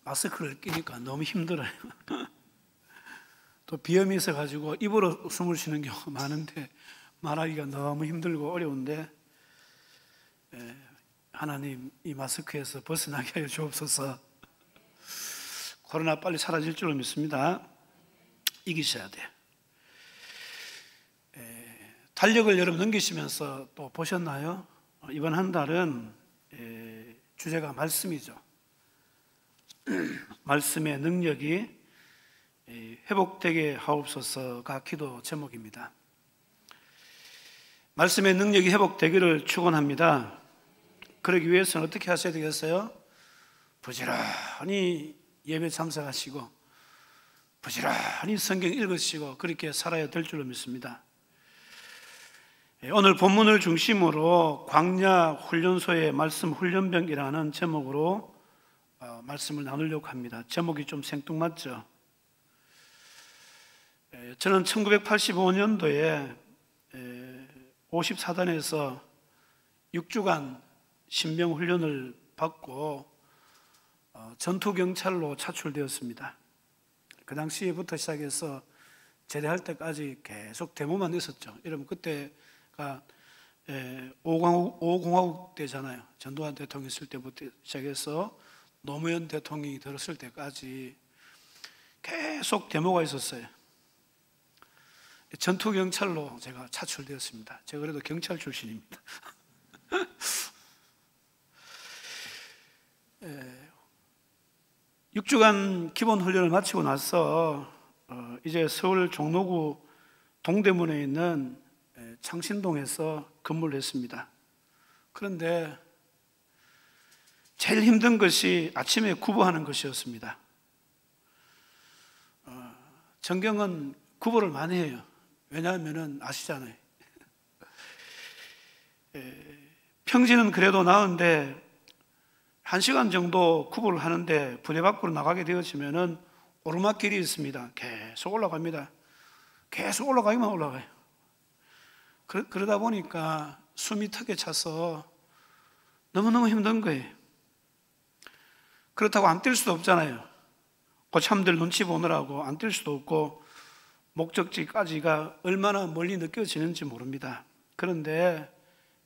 마스크를 끼니까 너무 힘들어요. 또 비염이 있어가지고 입으로 숨을 쉬는 경우가 많은데 말하기가 너무 힘들고 어려운데 하나님 이 마스크에서 벗어나게 하여 주옵소서. 코로나 빨리 사라질 줄로 믿습니다. 이기셔야 돼요. 달력을 여러분 넘기시면서 또 보셨나요? 이번 한 달은 주제가 말씀이죠. 말씀의 능력이 회복되게 하옵소서가 기도 제목입니다. 말씀의 능력이 회복되기를 축원합니다. 그러기 위해서는 어떻게 하셔야 되겠어요? 부지런히 예배 참석하시고 부지런히 성경 읽으시고 그렇게 살아야 될 줄로 믿습니다. 오늘 본문을 중심으로 광야 훈련소의 말씀 훈련병이라는 제목으로 말씀을 나누려고 합니다. 제목이 좀 생뚱맞죠? 저는 1985년도에 54단에서 6주간 신병 훈련을 받고 전투경찰로 차출되었습니다. 그 당시부터 시작해서 제대할 때까지 계속 데모만 있었죠. 여러분 그때가 5공화국 때잖아요. 전두환 대통령 있을 때부터 시작해서 노무현 대통령이 들었을 때까지 계속 데모가 있었어요. 전투경찰로 제가 차출되었습니다. 제가 그래도 경찰 출신입니다. 6주간 기본 훈련을 마치고 나서 이제 서울 종로구 동대문에 있는 창신동에서 근무를 했습니다. 그런데 제일 힘든 것이 아침에 구보하는 것이었습니다. 전경은 구보를 많이 해요. 왜냐하면 아시잖아요. 평지는 그래도 나은데 1시간 정도 구보를 하는데 부대 밖으로 나가게 되어지면은 오르막길이 있습니다. 계속 올라갑니다. 계속 올라가기만 올라가요. 그러다 보니까 숨이 턱에 차서 너무너무 힘든 거예요. 그렇다고 안 뛸 수도 없잖아요. 고참들 눈치 보느라고 안 뛸 수도 없고 목적지까지가 얼마나 멀리 느껴지는지 모릅니다. 그런데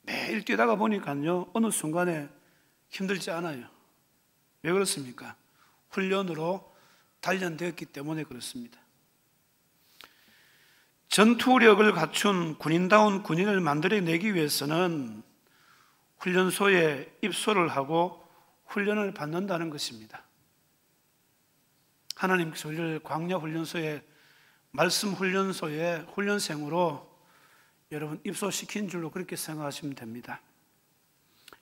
매일 뛰다가 보니까요 어느 순간에 힘들지 않아요. 왜 그렇습니까? 훈련으로 단련되었기 때문에 그렇습니다. 전투력을 갖춘 군인다운 군인을 만들어내기 위해서는 훈련소에 입소를 하고 훈련을 받는다는 것입니다. 하나님께서 우리를 광야훈련소에 말씀훈련소에 훈련생으로 여러분 입소시킨 줄로 그렇게 생각하시면 됩니다.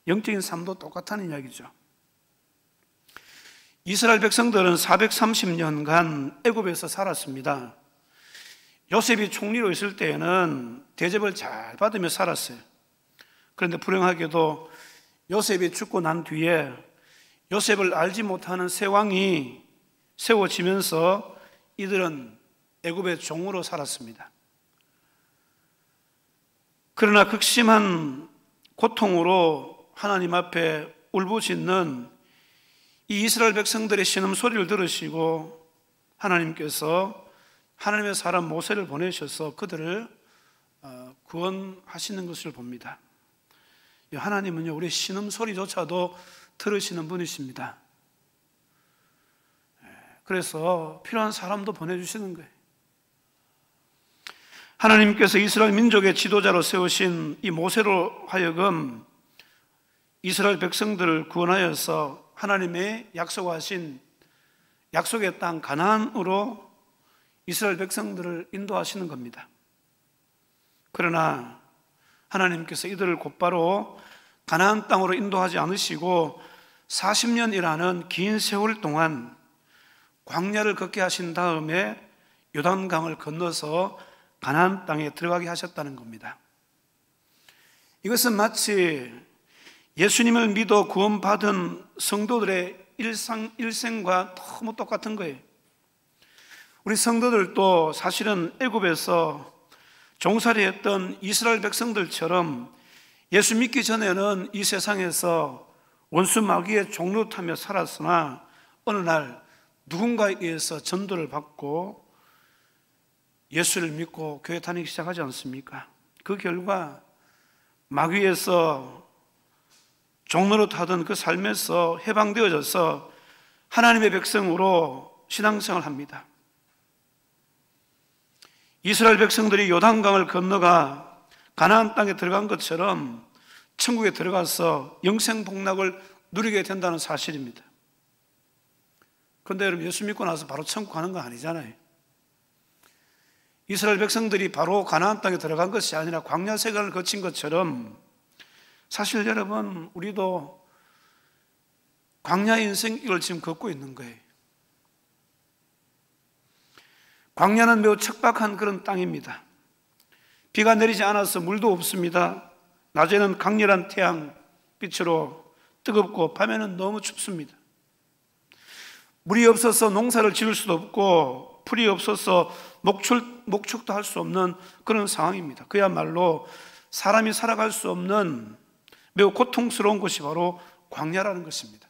영적인 삶도 똑같다는 이야기죠. 이스라엘 백성들은 430년간 애굽에서 살았습니다. 요셉이 총리로 있을 때에는 대접을 잘 받으며 살았어요. 그런데 불행하게도 요셉이 죽고 난 뒤에 요셉을 알지 못하는 새 왕이 세워지면서 이들은 애굽의 종으로 살았습니다. 그러나 극심한 고통으로 하나님 앞에 울부짖는 이 이스라엘 백성들의 신음소리를 들으시고 하나님께서 하나님의 사람 모세를 보내셔서 그들을 구원하시는 것을 봅니다. 하나님은요 우리 신음소리조차도 들으시는 분이십니다. 그래서 필요한 사람도 보내주시는 거예요. 하나님께서 이스라엘 민족의 지도자로 세우신 이 모세로 하여금 이스라엘 백성들을 구원하여서 하나님의 약속하신 약속의 땅 가나안으로 이스라엘 백성들을 인도하시는 겁니다. 그러나 하나님께서 이들을 곧바로 가나안 땅으로 인도하지 않으시고 40년이라는 긴 세월 동안 광야를 걷게 하신 다음에 요단강을 건너서 가나안 땅에 들어가게 하셨다는 겁니다. 이것은 마치 예수님을 믿어 구원받은 성도들의 일생과 너무 똑같은 거예요. 우리 성도들도 사실은 애굽에서 종살이 했던 이스라엘 백성들처럼 예수 믿기 전에는 이 세상에서 원수 마귀의 종노릇하며 살았으나 어느 날 누군가에 의해서 전도를 받고 예수를 믿고 교회 다니기 시작하지 않습니까? 그 결과 마귀에서 종로로 타던 그 삶에서 해방되어져서 하나님의 백성으로 신앙생활을 합니다. 이스라엘 백성들이 요단강을 건너가 가나안 땅에 들어간 것처럼 천국에 들어가서 영생복락을 누리게 된다는 사실입니다. 그런데 여러분, 예수 믿고 나서 바로 천국 가는 거 아니잖아요. 이스라엘 백성들이 바로 가나안 땅에 들어간 것이 아니라 광야 세간을 거친 것처럼 사실 여러분, 우리도 광야의 인생을 지금 걷고 있는 거예요. 광야는 매우 척박한 그런 땅입니다. 비가 내리지 않아서 물도 없습니다. 낮에는 강렬한 태양 빛으로 뜨겁고 밤에는 너무 춥습니다. 물이 없어서 농사를 지을 수도 없고 풀이 없어서 목축도 할 수 없는 그런 상황입니다. 그야말로 사람이 살아갈 수 없는 매우 고통스러운 곳이 바로 광야라는 것입니다.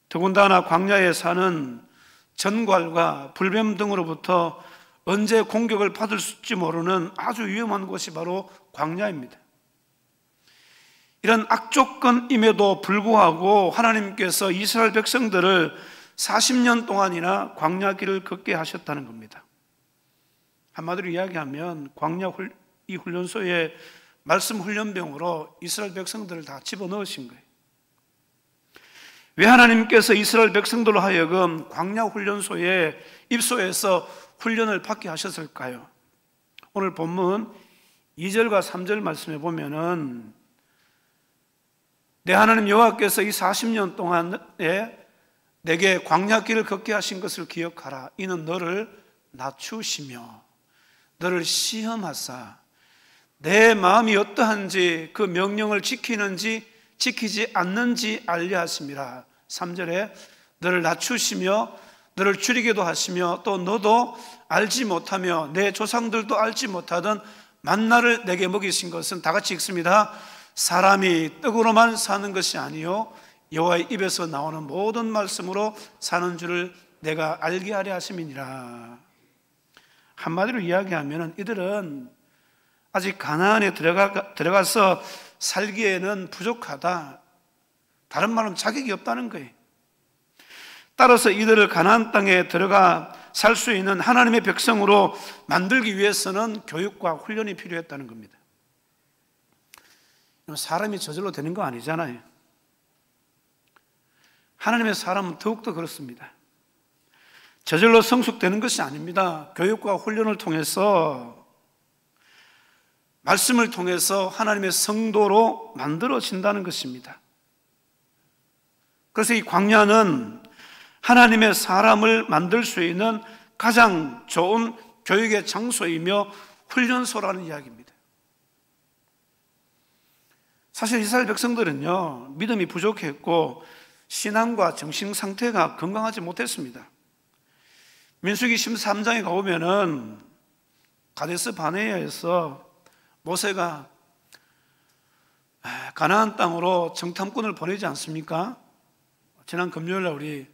더군다나 광야에 사는 전갈과 불뱀 등으로부터 언제 공격을 받을지 모르는 아주 위험한 곳이 바로 광야입니다. 이런 악조건임에도 불구하고 하나님께서 이스라엘 백성들을 40년 동안이나 광야길을 걷게 하셨다는 겁니다. 한마디로 이야기하면 광야 이 훈련소에 말씀 훈련병으로 이스라엘 백성들을 다 집어넣으신 거예요. 왜 하나님께서 이스라엘 백성들로 하여금 광야 훈련소에 입소해서 훈련을 받게 하셨을까요? 오늘 본문 2절과 3절 말씀해 보면은 내 하나님 여호와께서 이 40년 동안에 내게 광야길을 걷게 하신 것을 기억하라. 이는 너를 낮추시며 너를 시험하사 내 마음이 어떠한지 그 명령을 지키는지 지키지 않는지 알려 하심이라. 3절에 너를 낮추시며 너를 줄이기도 하시며 또 너도 알지 못하며 내 조상들도 알지 못하던 만나를 내게 먹이신 것은, 다 같이 읽습니다. 사람이 떡으로만 사는 것이 아니요 여호와의 입에서 나오는 모든 말씀으로 사는 줄을 내가 알게 하려 하심이니라. 한마디로 이야기하면 이들은 아직 가나안에 들어가서 살기에는 부족하다. 다른 말은 자격이 없다는 거예요. 따라서 이들을 가나안 땅에 들어가 살 수 있는 하나님의 백성으로 만들기 위해서는 교육과 훈련이 필요했다는 겁니다. 사람이 저절로 되는 거 아니잖아요. 하나님의 사람은 더욱더 그렇습니다. 저절로 성숙되는 것이 아닙니다. 교육과 훈련을 통해서, 말씀을 통해서 하나님의 성도로 만들어진다는 것입니다. 그래서 이 광야는 하나님의 사람을 만들 수 있는 가장 좋은 교육의 장소이며 훈련소라는 이야기입니다. 사실 이스라엘 백성들은요, 믿음이 부족했고 신앙과 정신 상태가 건강하지 못했습니다. 민수기 13장에 가보면은 가데스 바네아에서 모세가 가나안 땅으로 정탐꾼을 보내지 않습니까? 지난 금요일날 우리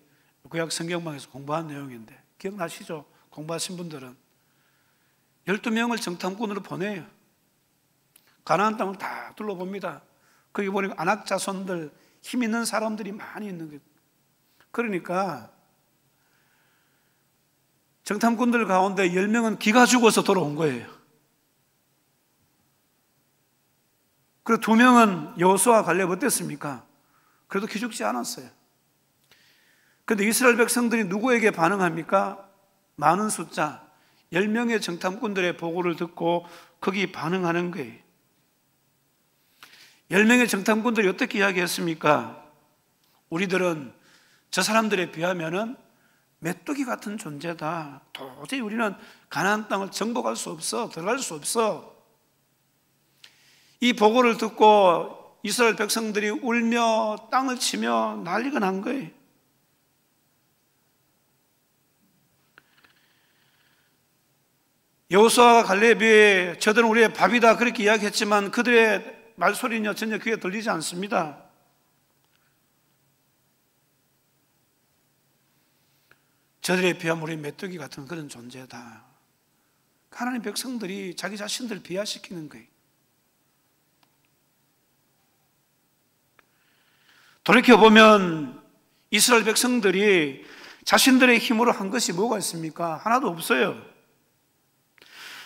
구약 성경방에서 공부한 내용인데 기억나시죠? 공부하신 분들은 12명을 정탐꾼으로 보내요. 가나안 땅을 다 둘러봅니다. 거기 보니까 아낙 자손들, 힘 있는 사람들이 많이 있는 거예요. 그러니까 정탐꾼들 가운데 10명은 기가 죽어서 돌아온 거예요. 그리고 2명은 여호수아와 갈렙 어땠습니까? 그래도 기죽지 않았어요. 그런데 이스라엘 백성들이 누구에게 반응합니까? 많은 숫자 10명의 정탐꾼들의 보고를 듣고 거기 반응하는 거예요. 10명의 정탐꾼들이 어떻게 이야기했습니까? 우리들은 저 사람들에 비하면은 메뚜기 같은 존재다. 도저히 우리는 가나안 땅을 정복할 수 없어. 들어갈 수 없어. 이 보고를 듣고 이스라엘 백성들이 울며 땅을 치며 난리가 난 거예요. 여호수아와 갈렙이 저들은 우리의 밥이다 그렇게 이야기했지만 그들의 말소리는 전혀 귀에 들리지 않습니다. 저들에 비하면 우리 메뚜기 같은 그런 존재다. 하나님 백성들이 자기 자신들을 비하시키는 거예요. 돌이켜보면 이스라엘 백성들이 자신들의 힘으로 한 것이 뭐가 있습니까? 하나도 없어요.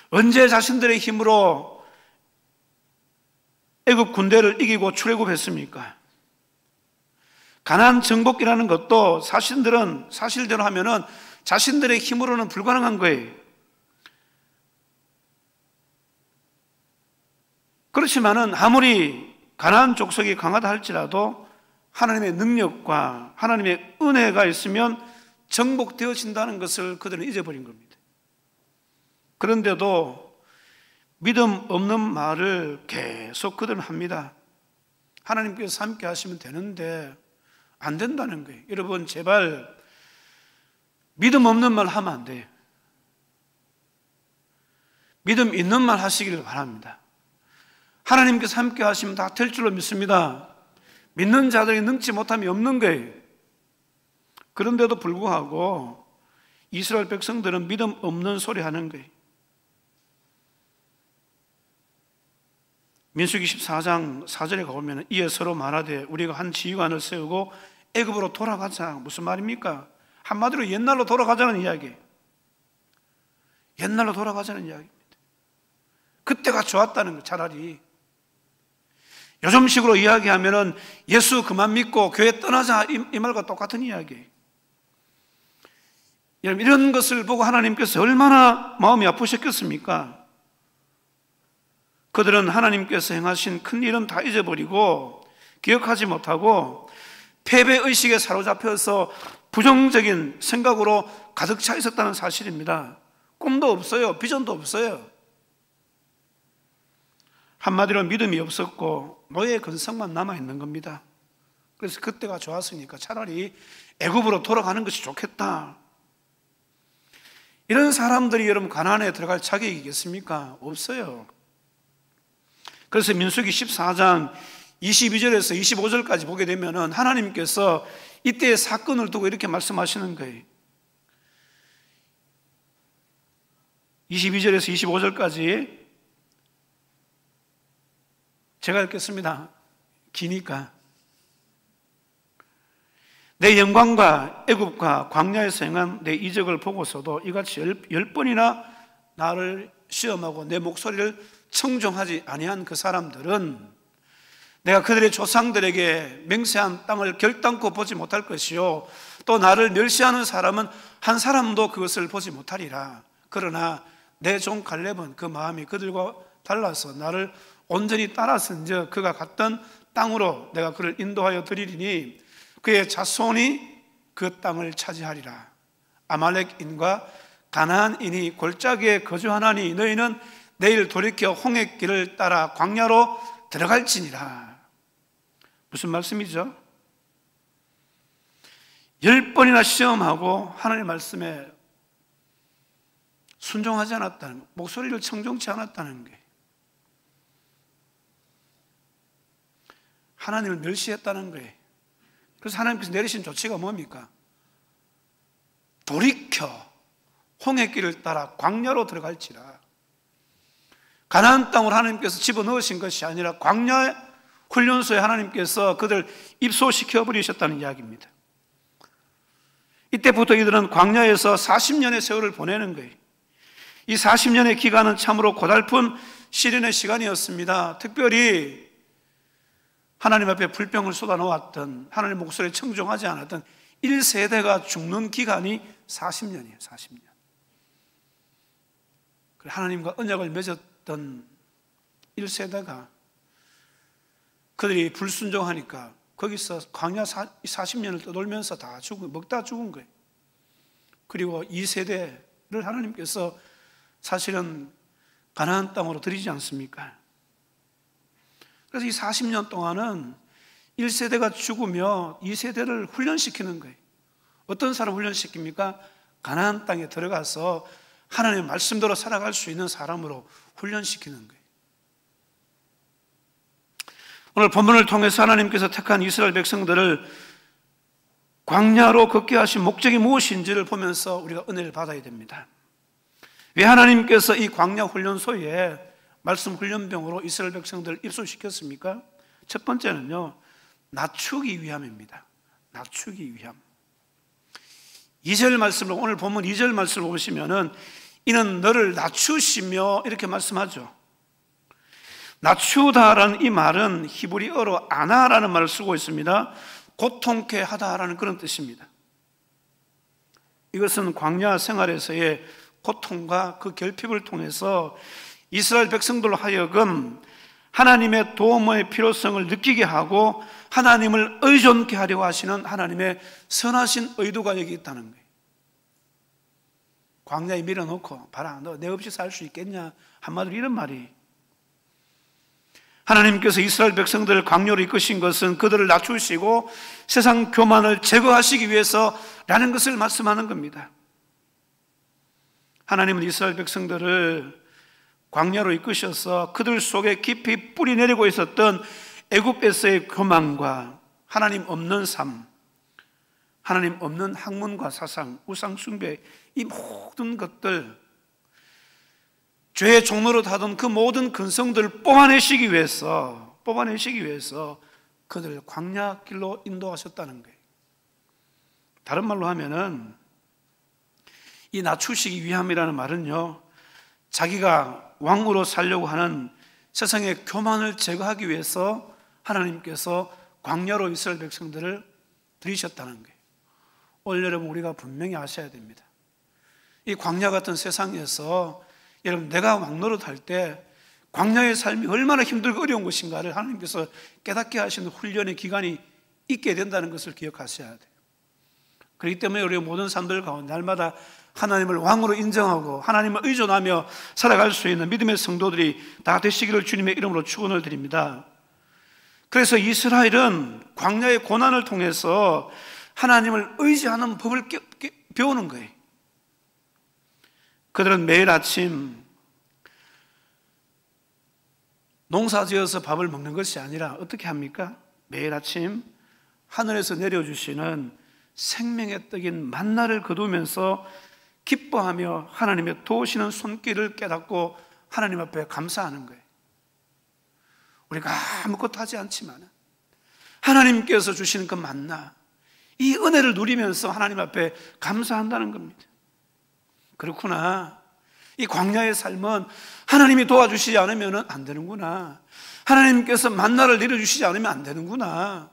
언제 자신들의 힘으로 애굽 군대를 이기고 출애굽했습니까? 가나안 정복이라는 것도 사실대로 하면은 자신들의 힘으로는 불가능한 거예요. 그렇지만은 아무리 가나안 족속이 강하다 할지라도 하나님의 능력과 하나님의 은혜가 있으면 정복되어진다는 것을 그들은 잊어버린 겁니다. 그런데도 믿음 없는 말을 계속 그들은 합니다. 하나님께서 함께 하시면 되는데 안 된다는 거예요. 여러분 제발 믿음 없는 말 하면 안 돼요. 믿음 있는 말 하시기를 바랍니다. 하나님께서 함께 하시면 다 될 줄로 믿습니다. 믿는 자들이 능치 못함이 없는 거예요. 그런데도 불구하고 이스라엘 백성들은 믿음 없는 소리 하는 거예요. 민수기 14장 4절에 가보면 이에 서로 말하되 우리가 한 지휘관을 세우고 애굽으로 돌아가자. 무슨 말입니까? 한마디로 옛날로 돌아가자는 이야기예요. 옛날로 돌아가자는 이야기입니다. 그때가 좋았다는 거. 차라리 요즘식으로 이야기하면은 예수 그만 믿고 교회 떠나자 이 말과 똑같은 이야기예요. 여러분 이런 것을 보고 하나님께서 얼마나 마음이 아프셨겠습니까? 그들은 하나님께서 행하신 큰 일은 다 잊어버리고 기억하지 못하고 패배의식에 사로잡혀서 부정적인 생각으로 가득 차 있었다는 사실입니다. 꿈도 없어요. 비전도 없어요. 한마디로 믿음이 없었고 노예의 근성만 남아있는 겁니다. 그래서 그때가 좋았으니까 차라리 애굽으로 돌아가는 것이 좋겠다. 이런 사람들이 여러분 가나안에 들어갈 자격이 있겠습니까? 없어요. 그래서 민수기 14장 22절에서 25절까지 보게 되면은 하나님께서 이때의 사건을 두고 이렇게 말씀하시는 거예요. 22절에서 25절까지 제가 읽겠습니다. 기니까. 내 영광과 애굽과 광야에서 행한 내 이적을 보고서도 이같이 10번이나 나를 시험하고 내 목소리를 청종하지 아니한 그 사람들은 내가 그들의 조상들에게 맹세한 땅을 결단코 보지 못할 것이요 또 나를 멸시하는 사람은 한 사람도 그것을 보지 못하리라. 그러나 내 종 갈렙은 그 마음이 그들과 달라서 나를 온전히 따라서인즉 그가 갔던 땅으로 내가 그를 인도하여 드리리니 그의 자손이 그 땅을 차지하리라. 아말렉인과 가나안인이 골짜기에 거주하나니 너희는 내일 돌이켜 홍해길을 따라 광야로 들어갈지니라. 무슨 말씀이죠? 10번이나 시험하고 하나님의 말씀에 순종하지 않았다는 것, 목소리를 청종치 않았다는 게 하나님을 멸시했다는 거예요. 그래서 하나님께서 내리신 조치가 뭡니까? 돌이켜 홍해길을 따라 광야로 들어갈지라. 가나안 땅으로 하나님께서 집어넣으신 것이 아니라 광야 훈련소에 하나님께서 그들 입소시켜 버리셨다는 이야기입니다. 이때부터 이들은 광야에서 40년의 세월을 보내는 거예요. 이 40년의 기간은 참으로 고달픈 시련의 시간이었습니다. 특별히 하나님 앞에 불평을 쏟아놓았던, 하나님의 목소리에 청종하지 않았던 1세대가 죽는 기간이 40년이에요. 40년. 하나님과 언약을 맺었던 1세대가 그들이 불순종하니까 거기서 광야 40년을 떠돌면서 다 먹다 죽은 거예요. 그리고 2세대를 하나님께서 사실은 가나안 땅으로 들이지 않습니까? 그래서 이 40년 동안은 1세대가 죽으며 2세대를 훈련시키는 거예요. 어떤 사람 훈련시킵니까? 가나안 땅에 들어가서 하나님의 말씀대로 살아갈 수 있는 사람으로 훈련시키는 거예요. 오늘 본문을 통해서 하나님께서 택한 이스라엘 백성들을 광야로 걷게 하신 목적이 무엇인지를 보면서 우리가 은혜를 받아야 됩니다. 왜 하나님께서 이 광야 훈련소에 말씀 훈련병으로 이스라엘 백성들을 입소시켰습니까? 첫 번째는요, 낮추기 위함입니다. 낮추기 위함. 2절 말씀을, 오늘 본문 2절 말씀을 보시면은 이는 너를 낮추시며 이렇게 말씀하죠. 낮추다라는 이 말은 히브리어로 아나라는 말을 쓰고 있습니다. 고통케 하다라는 그런 뜻입니다. 이것은 광야 생활에서의 고통과 그 결핍을 통해서 이스라엘 백성들로 하여금 하나님의 도움의 필요성을 느끼게 하고 하나님을 의존케 하려고 하시는 하나님의 선하신 의도가 여기 있다는 거예요. 광야에 밀어놓고 봐라, 너 내 없이 살 수 있겠냐, 한마디로 이런 말이. 하나님께서 이스라엘 백성들을 광야로 이끄신 것은 그들을 낮추시고 세상 교만을 제거하시기 위해서라는 것을 말씀하는 겁니다. 하나님은 이스라엘 백성들을 광야로 이끄셔서 그들 속에 깊이 뿌리 내리고 있었던 애굽에서의 교만과 하나님 없는 삶, 하나님 없는 학문과 사상, 우상 숭배, 이 모든 것들, 죄의 종로로 타던 그 모든 근성들을 뽑아내시기 위해서 그들을 광야 길로 인도하셨다는 거예요. 다른 말로 하면은 이 낮추시기 위함이라는 말은요, 자기가 왕으로 살려고 하는 세상의 교만을 제거하기 위해서 하나님께서 광야로 이스라엘 백성들을 들이셨다는 거예요. 오늘 여러분, 우리가 분명히 아셔야 됩니다. 이 광야 같은 세상에서 여러분, 내가 왕노릇 할 때 광야의 삶이 얼마나 힘들고 어려운 것인가를 하나님께서 깨닫게 하시는 훈련의 기간이 있게 된다는 것을 기억하셔야 돼요. 그렇기 때문에 우리 모든 사람들 가운데 날마다 하나님을 왕으로 인정하고 하나님을 의존하며 살아갈 수 있는 믿음의 성도들이 다 되시기를 주님의 이름으로 축원을 드립니다. 그래서 이스라엘은 광야의 고난을 통해서 하나님을 의지하는 법을 배우는 거예요. 그들은 매일 아침 농사지어서 밥을 먹는 것이 아니라 어떻게 합니까? 매일 아침 하늘에서 내려주시는 생명의 떡인 만나를 거두면서 기뻐하며 하나님의 도우시는 손길을 깨닫고 하나님 앞에 감사하는 거예요. 우리가 아무것도 하지 않지만 하나님께서 주시는 그 만나, 이 은혜를 누리면서 하나님 앞에 감사한다는 겁니다. 그렇구나, 이 광야의 삶은 하나님이 도와주시지 않으면 안 되는구나, 하나님께서 만나를 내려주시지 않으면 안 되는구나,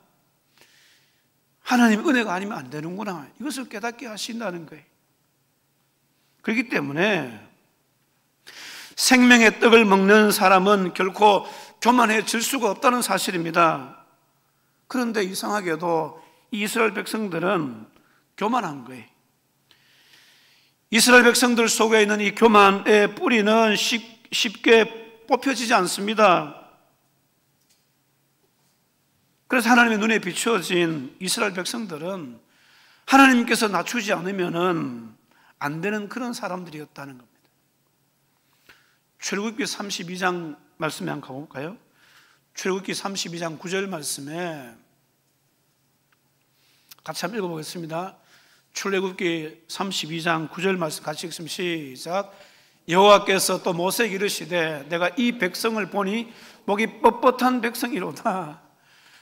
하나님 은혜가 아니면 안 되는구나, 이것을 깨닫게 하신다는 거예요. 그렇기 때문에 생명의 떡을 먹는 사람은 결코 교만해질 수가 없다는 사실입니다. 그런데 이상하게도 이스라엘 백성들은 교만한 거예요. 이스라엘 백성들 속에 있는 이 교만의 뿌리는 쉽게 뽑혀지지 않습니다. 그래서 하나님의 눈에 비추어진 이스라엘 백성들은 하나님께서 낮추지 않으면 안 되는 그런 사람들이었다는 겁니다. 출애굽기 32장 말씀에 한번 가볼까요? 출애굽기 32장 9절 말씀에 같이 한번 읽어보겠습니다. 출애굽기 32장 9절 말씀 같이 읽습니다. 시작. 여호와께서 또 모세에게 이르시되 내가 이 백성을 보니 목이 뻣뻣한 백성이로다.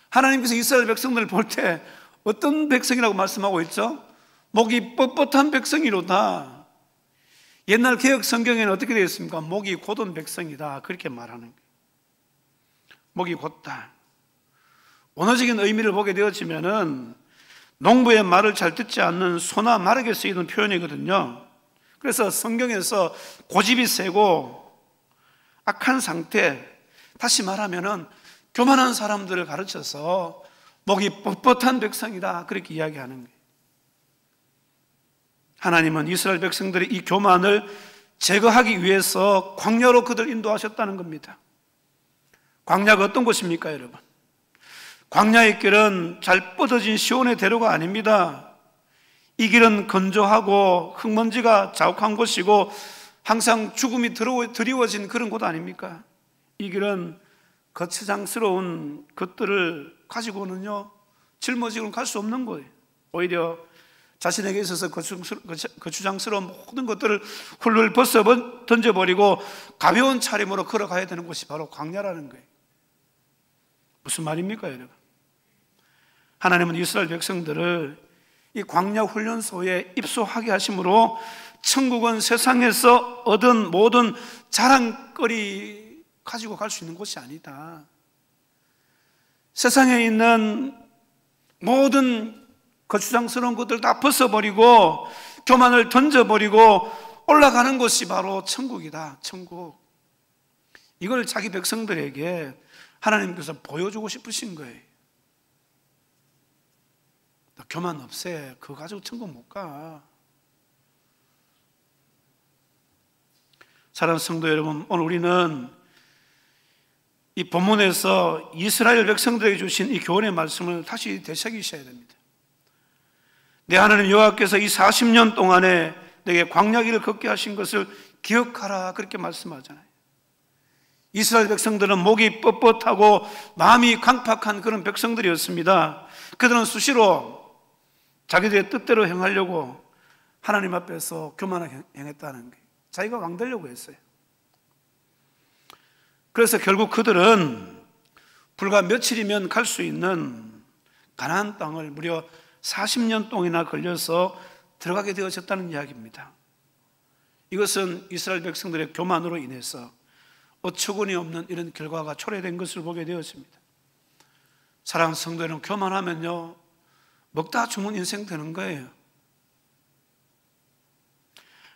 하나님께서 이스라엘 백성들을 볼 때 어떤 백성이라고 말씀하고 있죠? 목이 뻣뻣한 백성이로다. 옛날 개혁 성경에는 어떻게 되어 있습니까? 목이 곧은 백성이다, 그렇게 말하는 거예요. 목이 곧다. 원어적인 의미를 보게 되어지면은 농부의 말을 잘 듣지 않는 소나 마르게 쓰이는 표현이거든요. 그래서 성경에서 고집이 세고 악한 상태, 다시 말하면은 교만한 사람들을 가르쳐서 목이 뻣뻣한 백성이다, 그렇게 이야기하는 거예요. 하나님은 이스라엘 백성들의 이 교만을 제거하기 위해서 광야로 그들 인도하셨다는 겁니다. 광야가 어떤 곳입니까, 여러분? 광야의 길은 잘 뻗어진 시온의 대로가 아닙니다. 이 길은 건조하고 흙먼지가 자욱한 곳이고 항상 죽음이 드리워진 그런 곳 아닙니까? 이 길은 거추장스러운 것들을 가지고는요, 짊어지고는 갈 수 없는 거예요. 오히려 자신에게 있어서 거추장스러운 모든 것들을 훌훌 벗어 던져버리고 가벼운 차림으로 걸어가야 되는 곳이 바로 광야라는 거예요. 무슨 말입니까, 여러분? 하나님은 이스라엘 백성들을 이 광야 훈련소에 입소하게 하심으로 천국은 세상에서 얻은 모든 자랑거리 가지고 갈 수 있는 곳이 아니다. 세상에 있는 모든 거추장스러운 것들 다 벗어버리고 교만을 던져버리고 올라가는 곳이 바로 천국이다. 천국. 이걸 자기 백성들에게 하나님께서 보여주고 싶으신 거예요. 교만 없애. 그거 가지고 천국 못 가. 사랑하는 성도 여러분, 오늘 우리는 이 본문에서 이스라엘 백성들에게 주신 이 교훈의 말씀을 다시 되새기셔야 됩니다. 내 하나님 여호와께서 이 40년 동안에 내게 광야길을 걷게 하신 것을 기억하라, 그렇게 말씀하잖아요. 이스라엘 백성들은 목이 뻣뻣하고 마음이 강팍한 그런 백성들이었습니다. 그들은 수시로 자기들의 뜻대로 행하려고 하나님 앞에서 교만하게 행했다는 거예요. 자기가 왕 되려고 했어요. 그래서 결국 그들은 불과 며칠이면 갈 수 있는 가나안 땅을 무려 40년 동안이나 걸려서 들어가게 되어졌다는 이야기입니다. 이것은 이스라엘 백성들의 교만으로 인해서 어처구니 없는 이런 결과가 초래된 것을 보게 되었습니다. 사랑하는 성도 여러분, 교만하면요 먹다 죽는 인생 되는 거예요.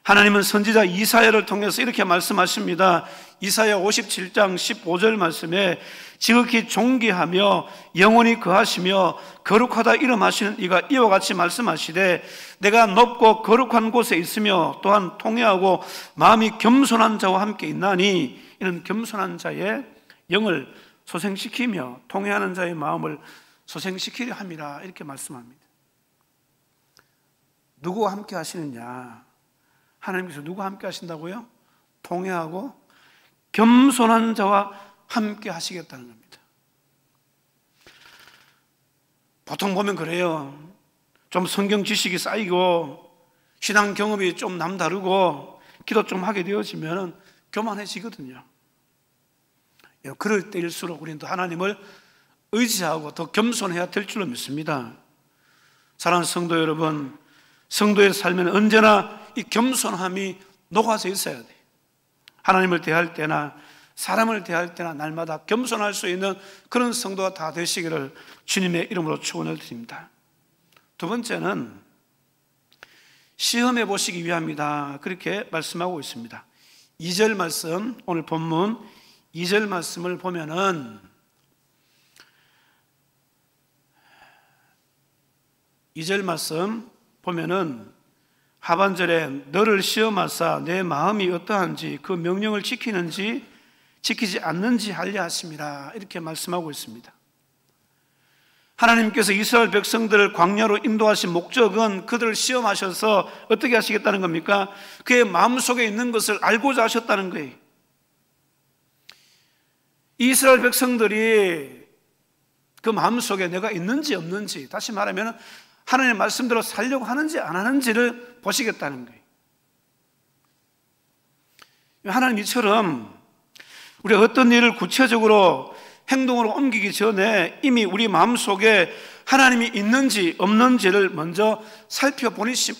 하나님은 선지자 이사야를 통해서 이렇게 말씀하십니다. 이사야 57장 15절 말씀에 지극히 존귀하며 영원히 거하시며 거룩하다 이름하시는 이가 이와 같이 말씀하시되 내가 높고 거룩한 곳에 있으며 또한 통회하고 마음이 겸손한 자와 함께 있나니 이는 겸손한 자의 영을 소생시키며 통회하는 자의 마음을 소생시키려 함이라, 이렇게 말씀합니다. 누구와 함께 하시느냐? 하나님께서 누구와 함께 하신다고요? 통회하고 겸손한 자와 함께 하시겠다는 겁니다. 보통 보면 그래요. 좀 성경 지식이 쌓이고 신앙 경험이 좀 남다르고 기도 좀 하게 되어지면 교만해지거든요. 그럴 때일수록 우리는 또 하나님을 의지하고 더 겸손해야 될 줄로 믿습니다. 사랑하는 성도 여러분, 성도의 삶에는 언제나 이 겸손함이 녹아져 있어야 돼요. 하나님을 대할 때나 사람을 대할 때나 날마다 겸손할 수 있는 그런 성도가 다 되시기를 주님의 이름으로 축원을 드립니다. 두 번째는 시험해 보시기 위함이다, 그렇게 말씀하고 있습니다. 2절 말씀, 오늘 본문 2절 말씀을 보면은 2절 말씀 보면은 하반절에 너를 시험하사 내 마음이 어떠한지 그 명령을 지키는지 지키지 않는지 알려 하심이라, 이렇게 말씀하고 있습니다. 하나님께서 이스라엘 백성들을 광야로 인도하신 목적은 그들을 시험하셔서 어떻게 하시겠다는 겁니까? 그의 마음속에 있는 것을 알고자 하셨다는 거예요. 이스라엘 백성들이 그 마음속에 내가 있는지 없는지, 다시 말하면 하나님의 말씀대로 살려고 하는지 안 하는지를 보시겠다는 거예요. 하나님 이처럼 우리가 어떤 일을 구체적으로 행동으로 옮기기 전에 이미 우리 마음속에 하나님이 있는지 없는지를 먼저 살펴보시는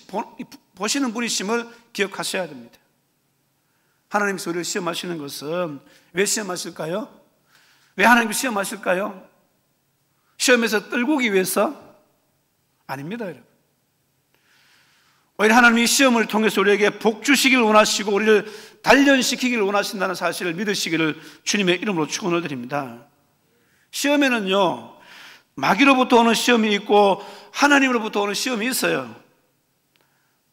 분이심을 기억하셔야 됩니다. 하나님께서 우리를 시험하시는 것은 왜 시험하실까요? 왜 하나님께서 시험하실까요? 시험에서 떨구기 위해서? 아닙니다, 여러분. 오히려 하나님이 시험을 통해서 우리에게 복 주시기를 원하시고 우리를 단련시키기를 원하신다는 사실을 믿으시기를 주님의 이름으로 축원을 드립니다. 시험에는요, 마귀로부터 오는 시험이 있고 하나님으로부터 오는 시험이 있어요.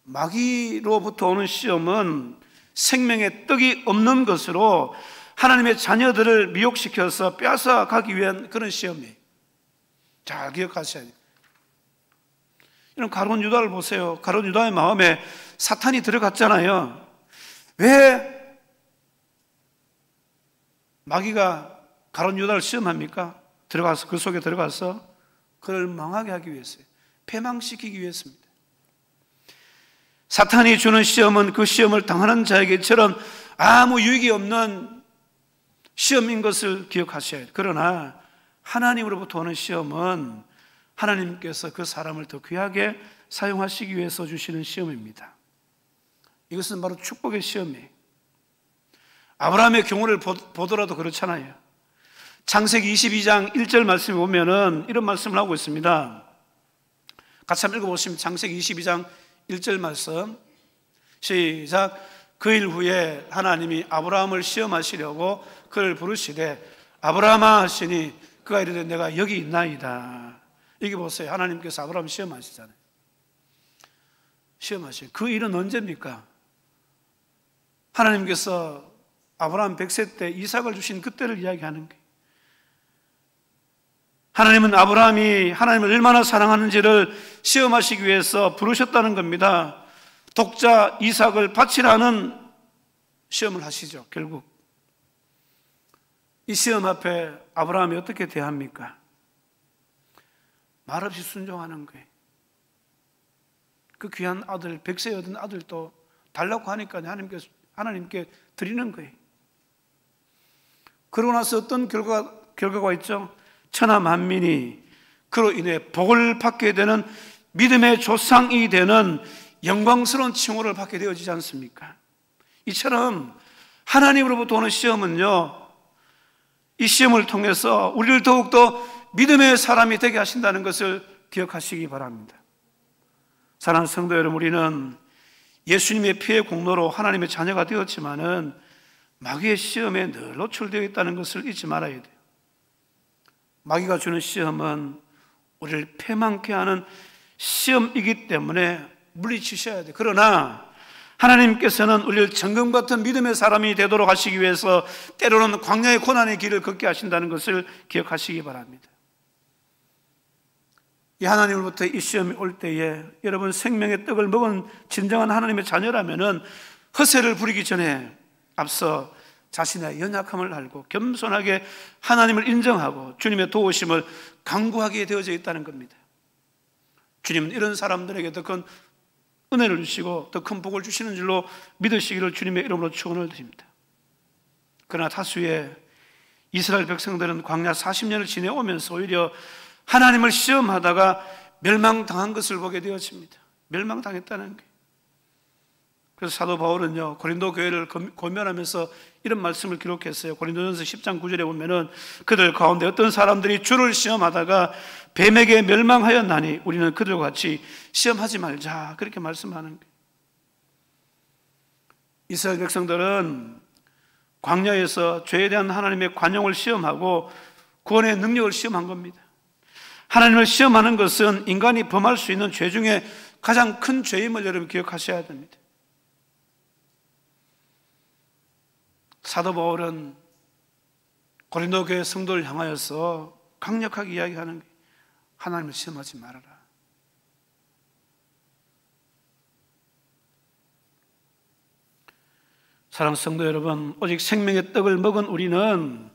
마귀로부터 오는 시험은 생명의 떡이 없는 것으로 하나님의 자녀들을 미혹시켜서 빼앗아가기 위한 그런 시험이에요. 잘 기억하셔야 돼요. 이런 가룟 유다를 보세요. 가룟 유다의 마음에 사탄이 들어갔잖아요. 왜 마귀가 가룟 유다를 시험합니까? 그 속에 들어가서 그를 망하게 하기 위해서요. 패망시키기 위해서입니다. 사탄이 주는 시험은 그 시험을 당하는 자에게처럼 아무 유익이 없는 시험인 것을 기억하셔야 해요. 그러나 하나님으로부터 오는 시험은 하나님께서 그 사람을 더 귀하게 사용하시기 위해서 주시는 시험입니다. 이것은 바로 축복의 시험이에요. 아브라함의 경우를 보더라도 그렇잖아요. 창세기 22장 1절 말씀에 보면은 이런 말씀을 하고 있습니다. 같이 한번 읽어보시면 창세기 22장 1절 말씀 시작. 그 일 후에 하나님이 아브라함을 시험하시려고 그를 부르시되 아브라함아 하시니 그가 이르되 내가 여기 있나이다. 여기 보세요. 하나님께서 아브라함 시험하시잖아요. 시험하시죠. 그 일은 언제입니까? 하나님께서 아브라함 100세 때 이삭을 주신 그때를 이야기하는 거예요. 하나님은 아브라함이 하나님을 얼마나 사랑하는지를 시험하시기 위해서 부르셨다는 겁니다. 독자 이삭을 바치라는 시험을 하시죠. 결국 이 시험 앞에 아브라함이 어떻게 대합니까? 말없이 순종하는 거예요. 그 귀한 아들, 100세 얻은 아들도 달라고 하니까 하나님께 드리는 거예요. 그러고 나서 어떤 결과가 있죠? 천하 만민이 그로 인해 복을 받게 되는 믿음의 조상이 되는 영광스러운 칭호를 받게 되어지지 않습니까? 이처럼 하나님으로부터 오는 시험은요, 이 시험을 통해서 우리를 더욱더 믿음의 사람이 되게 하신다는 것을 기억하시기 바랍니다. 사랑하는 성도 여러분, 우리는 예수님의 피의 공로로 하나님의 자녀가 되었지만은 마귀의 시험에 늘 노출되어 있다는 것을 잊지 말아야 돼요. 마귀가 주는 시험은 우리를 패망케 하는 시험이기 때문에 물리치셔야 돼요. 그러나 하나님께서는 우리를 정금 같은 믿음의 사람이 되도록 하시기 위해서 때로는 광야의 고난의 길을 걷게 하신다는 것을 기억하시기 바랍니다. 이 하나님으로부터 이 시험이 올 때에 여러분 생명의 떡을 먹은 진정한 하나님의 자녀라면은 허세를 부리기 전에 앞서 자신의 연약함을 알고 겸손하게 하나님을 인정하고 주님의 도우심을 간구하게 되어져 있다는 겁니다. 주님은 이런 사람들에게 더 큰 은혜를 주시고 더 큰 복을 주시는 줄로 믿으시기를 주님의 이름으로 축원을 드립니다. 그러나 다수의 이스라엘 백성들은 광야 40년을 지내오면서 오히려 하나님을 시험하다가 멸망당한 것을 보게 되어집니다. 멸망당했다는 게. 그래서 사도 바울은요, 고린도 교회를 권면하면서 이런 말씀을 기록했어요. 고린도전서 10장 9절에 보면은 그들 가운데 어떤 사람들이 주를 시험하다가 뱀에게 멸망하였나니 우리는 그들과 같이 시험하지 말자, 그렇게 말씀하는 거예요. 이스라엘 백성들은 광야에서 죄에 대한 하나님의 관용을 시험하고 구원의 능력을 시험한 겁니다. 하나님을 시험하는 것은 인간이 범할 수 있는 죄 중에 가장 큰 죄임을 여러분 기억하셔야 됩니다. 사도 바울은 고린도 교회 성도를 향하여서 강력하게 이야기하는 게 하나님을 시험하지 말아라. 사랑하는 성도 여러분, 오직 생명의 떡을 먹은 우리는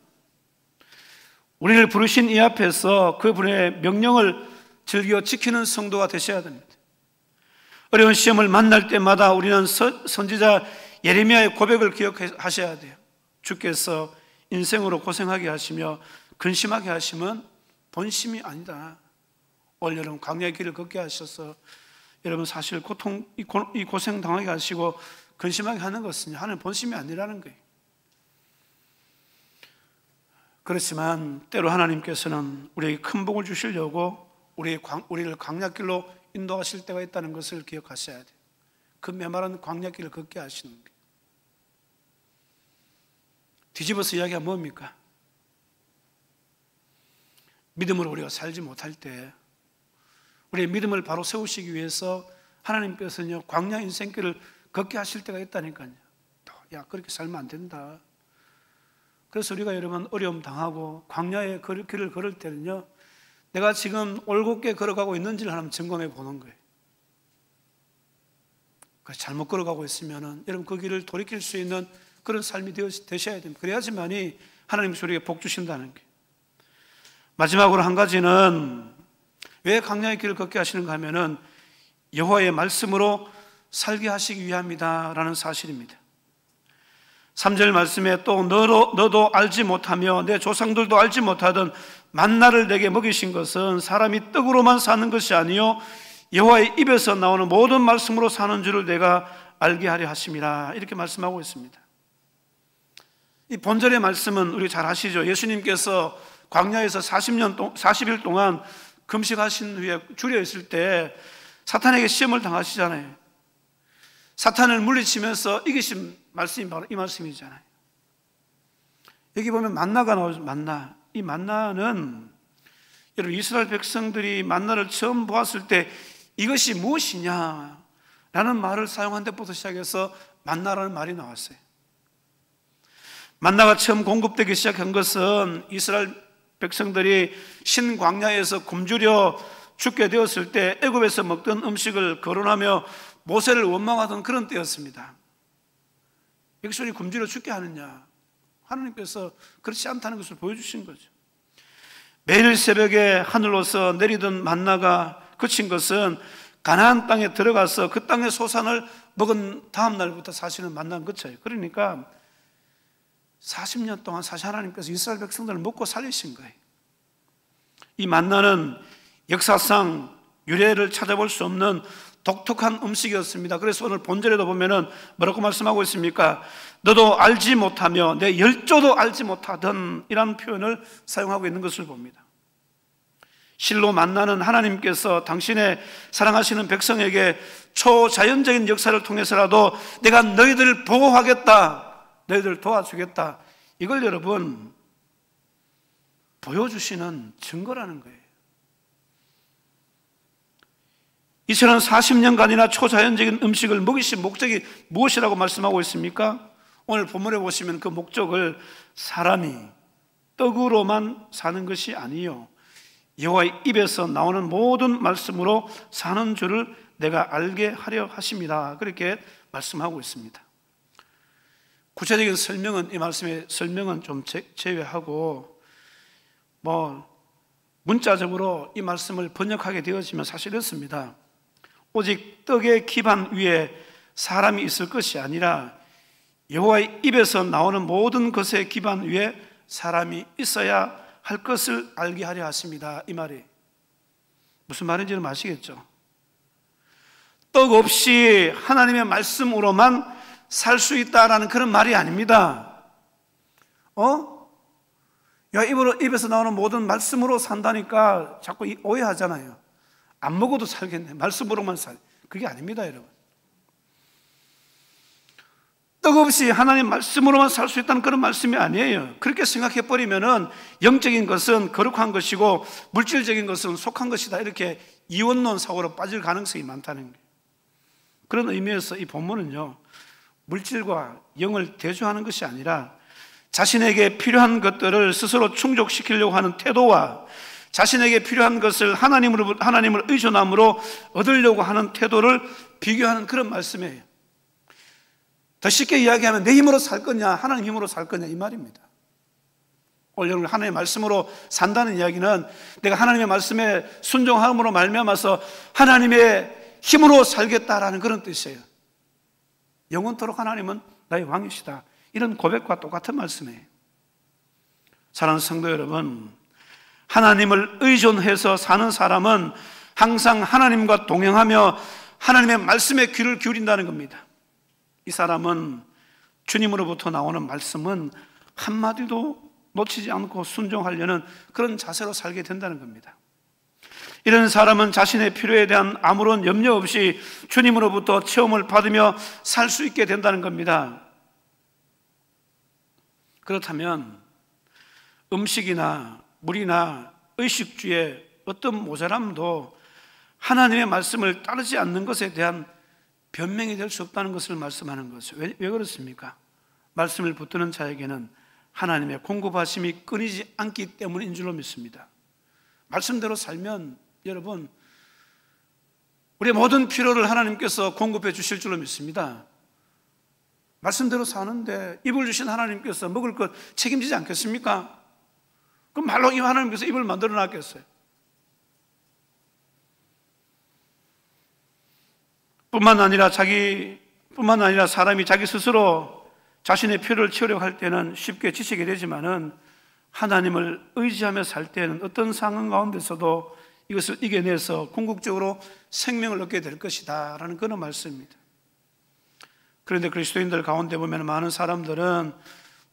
우리를 부르신 이 앞에서 그분의 명령을 즐겨 지키는 성도가 되셔야 됩니다. 어려운 시험을 만날 때마다 우리는 선지자 예레미야의 고백을 기억하셔야 돼요. 주께서 인생으로 고생하게 하시며 근심하게 하시면 본심이 아니다. 올 여름 광야의 길을 걷게 하셔서 여러분 사실 이 고생 당하게 하시고 근심하게 하는 것은 하나님 본심이 아니라는 거예요. 그렇지만 때로 하나님께서는 우리에게 큰 복을 주시려고 우리를 광야길로 인도하실 때가 있다는 것을 기억하셔야 돼요. 그 메마른 광야길을 걷게 하시는 거예요. 뒤집어서 이야기가 뭡니까? 믿음으로 우리가 살지 못할 때 우리의 믿음을 바로 세우시기 위해서 하나님께서는요, 광야 인생길을 걷게 하실 때가 있다니까요. 야, 그렇게 살면 안 된다. 그래서 우리가 여러분 어려움 당하고 광야의 길을 걸을 때는요, 내가 지금 올곧게 걸어가고 있는지를 하나님 점검해 보는 거예요. 잘못 걸어가고 있으면은 여러분 그 길을 돌이킬 수 있는 그런 삶이 되셔야 됩니다. 그래야지만이 하나님께서 우리에게 복 주신다는 게. 마지막으로 한 가지는 왜 광야의 길을 걷게 하시는가 하면은 여호와의 말씀으로 살게 하시기 위함이다라는 사실입니다. 3절 말씀에 또 너도 알지 못하며 내 조상들도 알지 못하던 만나를 내게 먹이신 것은 사람이 떡으로만 사는 것이 아니요 여호와의 입에서 나오는 모든 말씀으로 사는 줄을 내가 알게 하려 하심이라, 이렇게 말씀하고 있습니다. 이 본절의 말씀은 우리 잘 아시죠? 예수님께서 광야에서 40일 동안 금식하신 후에 줄여 있을 때 사탄에게 시험을 당하시잖아요. 사탄을 물리치면서 이기신 말씀이 바로 이 말씀이잖아요. 여기 보면 만나가 나오죠. 만나. 이 만나는 여러분, 이스라엘 백성들이 만나를 처음 보았을 때 이것이 무엇이냐 라는 말을 사용한 데부터 시작해서 만나라는 말이 나왔어요. 만나가 처음 공급되기 시작한 것은 이스라엘 백성들이 신광야에서 굶주려 죽게 되었을 때 애굽에서 먹던 음식을 거론하며 모세를 원망하던 그런 때였습니다. 백성이 굶주려 죽게 하느냐? 하나님께서 그렇지 않다는 것을 보여주신 거죠. 매일 새벽에 하늘로서 내리던 만나가 그친 것은 가나안 땅에 들어가서 그 땅의 소산을 먹은 다음 날부터 사실은 만나는 그쳐요. 그러니까 40년 동안 사실 하나님께서 이스라엘 백성들을 먹고 살리신 거예요. 이 만나는 역사상 유래를 찾아볼 수 없는 독특한 음식이었습니다. 그래서 오늘 본절에도 보면은 뭐라고 말씀하고 있습니까? 너도 알지 못하며 내 열조도 알지 못하던, 이라는 표현을 사용하고 있는 것을 봅니다. 실로 만나는 하나님께서 당신의 사랑하시는 백성에게 초자연적인 역사를 통해서라도 내가 너희들을 보호하겠다, 너희들을 도와주겠다, 이걸 여러분 보여주시는 증거라는 거예요. 이처럼 40년간이나 초자연적인 음식을 먹이신 목적이 무엇이라고 말씀하고 있습니까? 오늘 본문에 보시면 그 목적을 사람이 떡으로만 사는 것이 아니요 여호와의 입에서 나오는 모든 말씀으로 사는 줄을 내가 알게 하려 하십니다, 그렇게 말씀하고 있습니다. 구체적인 설명은, 이 말씀의 설명은 좀 제외하고 문자적으로 이 말씀을 번역하게 되어지면 사실 이렇습니다. 오직 떡의 기반 위에 사람이 있을 것이 아니라 여호와의 입에서 나오는 모든 것의 기반 위에 사람이 있어야 할 것을 알게 하려 하십니다, 이 말이 무슨 말인지는 아시겠죠? 떡 없이 하나님의 말씀으로만 살 수 있다라는 그런 말이 아닙니다. 야, 입에서 나오는 모든 말씀으로 산다니까 자꾸 오해하잖아요. 안 먹어도 살겠네, 말씀으로만 살, 그게 아닙니다, 여러분. 떡 없이 하나님 말씀으로만 살 수 있다는 그런 말씀이 아니에요. 그렇게 생각해버리면은 영적인 것은 거룩한 것이고 물질적인 것은 속한 것이다, 이렇게 이원론 사고로 빠질 가능성이 많다는 거예요. 그런 의미에서 이 본문은요, 물질과 영을 대조하는 것이 아니라 자신에게 필요한 것들을 스스로 충족시키려고 하는 태도와 자신에게 필요한 것을 하나님을 의존함으로 얻으려고 하는 태도를 비교하는 그런 말씀이에요. 더 쉽게 이야기하면 내 힘으로 살 거냐, 하나님 힘으로 살 거냐, 이 말입니다. 오늘 여러분, 하나님의 말씀으로 산다는 이야기는 내가 하나님의 말씀에 순종함으로 말미암아서 하나님의 힘으로 살겠다라는 그런 뜻이에요. 영원토록 하나님은 나의 왕이시다, 이런 고백과 똑같은 말씀이에요. 사랑하는 성도 여러분, 하나님을 의존해서 사는 사람은 항상 하나님과 동행하며 하나님의 말씀에 귀를 기울인다는 겁니다. 이 사람은 주님으로부터 나오는 말씀은 한마디도 놓치지 않고 순종하려는 그런 자세로 살게 된다는 겁니다. 이런 사람은 자신의 필요에 대한 아무런 염려 없이 주님으로부터 체험을 받으며 살 수 있게 된다는 겁니다. 그렇다면 음식이나 물이나 의식주의 어떤 모자람도 하나님의 말씀을 따르지 않는 것에 대한 변명이 될 수 없다는 것을 말씀하는 것이죠. 왜 그렇습니까? 말씀을 붙드는 자에게는 하나님의 공급하심이 끊이지 않기 때문인 줄로 믿습니다. 말씀대로 살면 여러분, 우리의 모든 필요를 하나님께서 공급해 주실 줄로 믿습니다. 말씀대로 사는데 입을 주신 하나님께서 먹을 것 책임지지 않겠습니까? 그럼 말로 이 하나님께서 입을 만들어 놨겠어요? 뿐만 아니라 사람이 자기 스스로 자신의 필요를 채우려고 할 때는 쉽게 지치게 되지만은 하나님을 의지하며 살 때는 어떤 상황 가운데서도 이것을 이겨내서 궁극적으로 생명을 얻게 될 것이다 라는 그런 말씀입니다. 그런데 그리스도인들 가운데 보면 많은 사람들은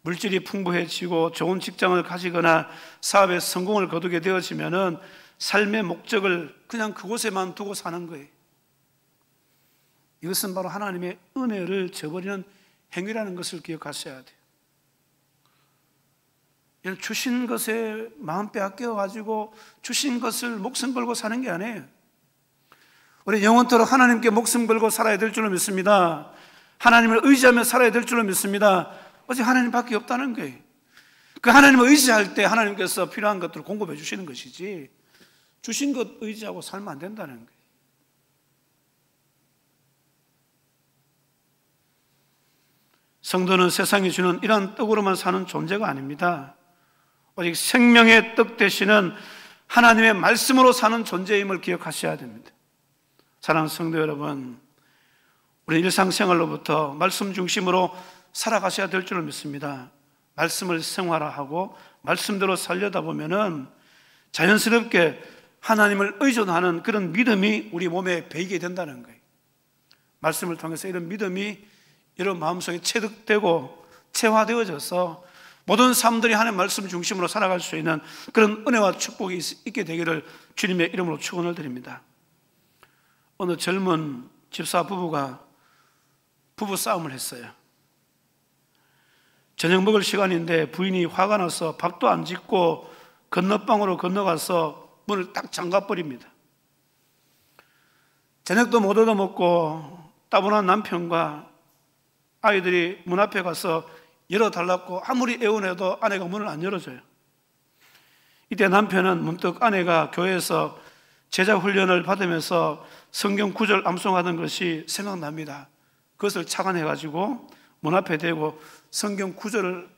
물질이 풍부해지고 좋은 직장을 가지거나 사업에 성공을 거두게 되어지면은 삶의 목적을 그냥 그곳에만 두고 사는 거예요. 이것은 바로 하나님의 은혜를 저버리는 행위라는 것을 기억하셔야 돼요. 주신 것에 마음 빼앗겨가지고 주신 것을 목숨 걸고 사는 게 아니에요. 우리 영원토록 하나님께 목숨 걸고 살아야 될 줄로 믿습니다. 하나님을 의지하며 살아야 될 줄로 믿습니다. 오직 하나님밖에 없다는 거예요. 그 하나님을 의지할 때 하나님께서 필요한 것들을 공급해 주시는 것이지 주신 것 의지하고 살면 안 된다는 거예요. 성도는 세상이 주는 이러한 떡으로만 사는 존재가 아닙니다. 오직 생명의 떡 되시는 하나님의 말씀으로 사는 존재임을 기억하셔야 됩니다. 사랑하는 성도 여러분, 우리 일상생활로부터 말씀 중심으로 살아가셔야 될 줄을 믿습니다. 말씀을 생활화하고 말씀대로 살려다 보면은 자연스럽게 하나님을 의존하는 그런 믿음이 우리 몸에 배이게 된다는 거예요. 말씀을 통해서 이런 믿음이 여러분 마음속에 체득되고 체화되어져서 모든 사람들이 하나님의 말씀 중심으로 살아갈 수 있는 그런 은혜와 축복이 있게 되기를 주님의 이름으로 축원을 드립니다. 어느 젊은 집사 부부가 부부 싸움을 했어요. 저녁 먹을 시간인데 부인이 화가 나서 밥도 안 짓고 건너방으로 건너가서 문을 딱 잠가버립니다. 저녁도 못 얻어먹고 따분한 남편과 아이들이 문 앞에 가서 열어달라고 아무리 애원해도 아내가 문을 안 열어줘요. 이때 남편은 문득 아내가 교회에서 제자 훈련을 받으면서 성경 구절 암송하던 것이 생각납니다. 그것을 착안해가지고 문 앞에 대고 성경 구절을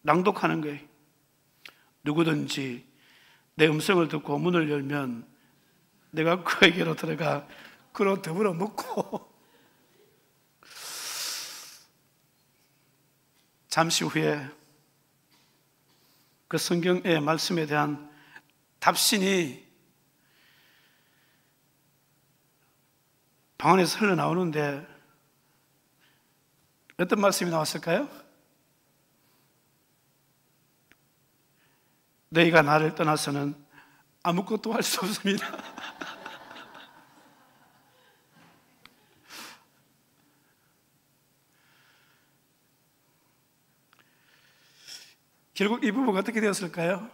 낭독하는 거예요. 누구든지 내 음성을 듣고 문을 열면 내가 그에게로 들어가 그로 더불어 먹고 잠시 후에 그 성경의 말씀에 대한 답신이 방 안에서 흘러나오는데 어떤 말씀이 나왔을까요? 너희가 나를 떠나서는 아무것도 할 수 없습니다. 결국 이 부부가 어떻게 되었을까요?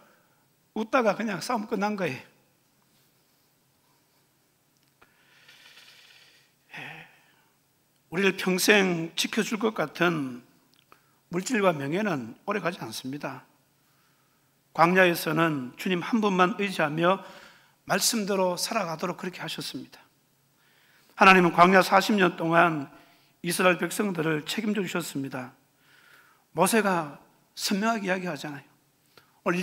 웃다가 그냥 싸움 끝난 거예요. 우리를 평생 지켜줄 것 같은 물질과 명예는 오래가지 않습니다. 광야에서는 주님 한 분만 의지하며 말씀대로 살아가도록 그렇게 하셨습니다. 하나님은 광야 40년 동안 이스라엘 백성들을 책임져 주셨습니다. 모세가 선명하게 이야기하잖아요. 오늘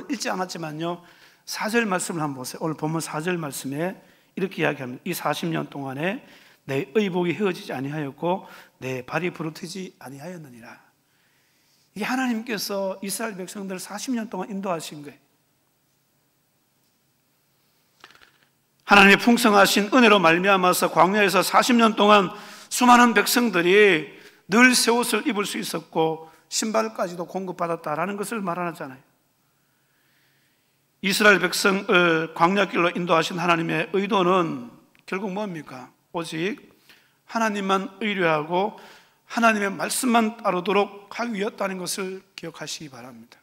읽지 않았지만요 4절 말씀을 한번 보세요. 오늘 본문 4절 말씀에 이렇게 이야기합니다. 이 40년 동안에 내 의복이 헤어지지 아니하였고 내 발이 부르트지 아니하였느니라. 이게 하나님께서 이스라엘 백성들을 40년 동안 인도하신 거예요. 하나님의 풍성하신 은혜로 말미암아서 광야에서 40년 동안 수많은 백성들이 늘 새 옷을 입을 수 있었고 신발까지도 공급받았다라는 것을 말하잖아요. 이스라엘 백성을 광야길로 인도하신 하나님의 의도는 결국 뭡니까? 오직 하나님만 의뢰하고 하나님의 말씀만 따르도록 하기 위했다는 것을 기억하시기 바랍니다.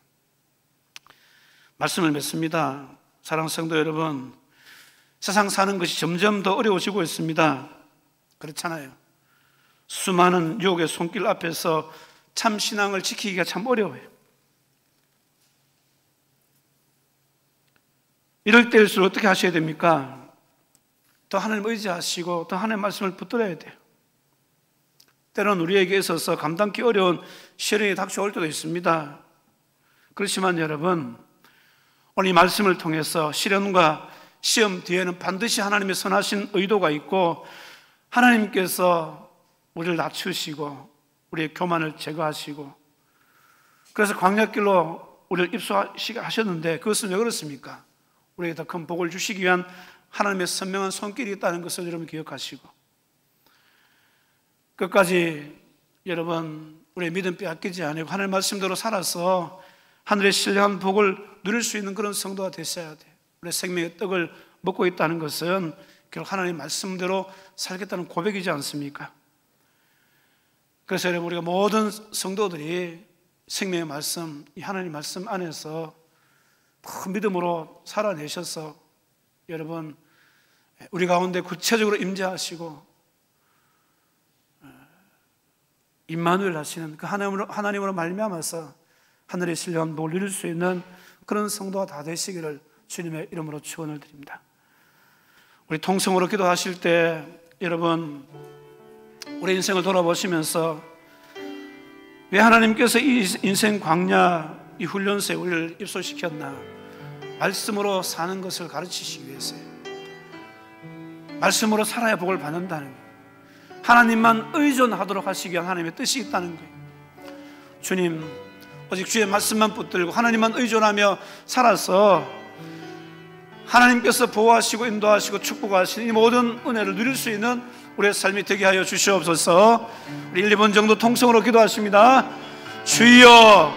말씀을 맺습니다. 사랑하는 성도 여러분, 세상 사는 것이 점점 더 어려워지고 있습니다. 그렇잖아요. 수많은 유혹의 손길 앞에서 참 신앙을 지키기가 참 어려워요. 이럴 때일수록 어떻게 하셔야 됩니까? 더 하나님 의지하시고 더 하나님의 말씀을 붙들어야 돼요. 때로는 우리에게 있어서 감당기 어려운 시련이 닥쳐올 때도 있습니다. 그렇지만 여러분, 오늘 이 말씀을 통해서 시련과 시험 뒤에는 반드시 하나님의 선하신 의도가 있고 하나님께서 우리를 낮추시고 우리의 교만을 제거하시고 그래서 광야길로 우리를 입소하셨는데 그것은 왜 그렇습니까? 우리에게 더 큰 복을 주시기 위한 하나님의 선명한 손길이 있다는 것을 여러분 기억하시고 끝까지 여러분 우리의 믿음 빼앗기지 않고 하나님 말씀대로 살아서 하늘의 신령한 복을 누릴 수 있는 그런 성도가 되셔야 돼요. 우리의 생명의 떡을 먹고 있다는 것은 결국 하나님 말씀대로 살겠다는 고백이지 않습니까? 그래서 여러분 우리가 모든 성도들이 생명의 말씀, 이 하나님 말씀 안에서 큰 믿음으로 살아내셔서 여러분 우리 가운데 구체적으로 임재하시고 임마누엘 하시는 그 하나님으로 말미암아서 하늘의 신령한 복을 누릴 수 있는 그런 성도가 다 되시기를 주님의 이름으로 축원을 드립니다. 우리 통성으로 기도하실 때 여러분 우리 인생을 돌아보시면서 왜 하나님께서 이 인생 광야 이 훈련소에 우리를 입소시켰나? 말씀으로 사는 것을 가르치시기 위해서요. 말씀으로 살아야 복을 받는다는 거예요. 하나님만 의존하도록 하시기 위한 하나님의 뜻이 있다는 거예요. 주님, 오직 주의 말씀만 붙들고 하나님만 의존하며 살아서 하나님께서 보호하시고 인도하시고 축복하시는 이 모든 은혜를 누릴 수 있는 우리의 삶이 되게 하여 주시옵소서. 우리 1, 2분 정도 통성으로 기도하십니다. 주여,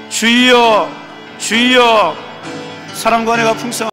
주여, 주여. 사랑과 은혜가 풍성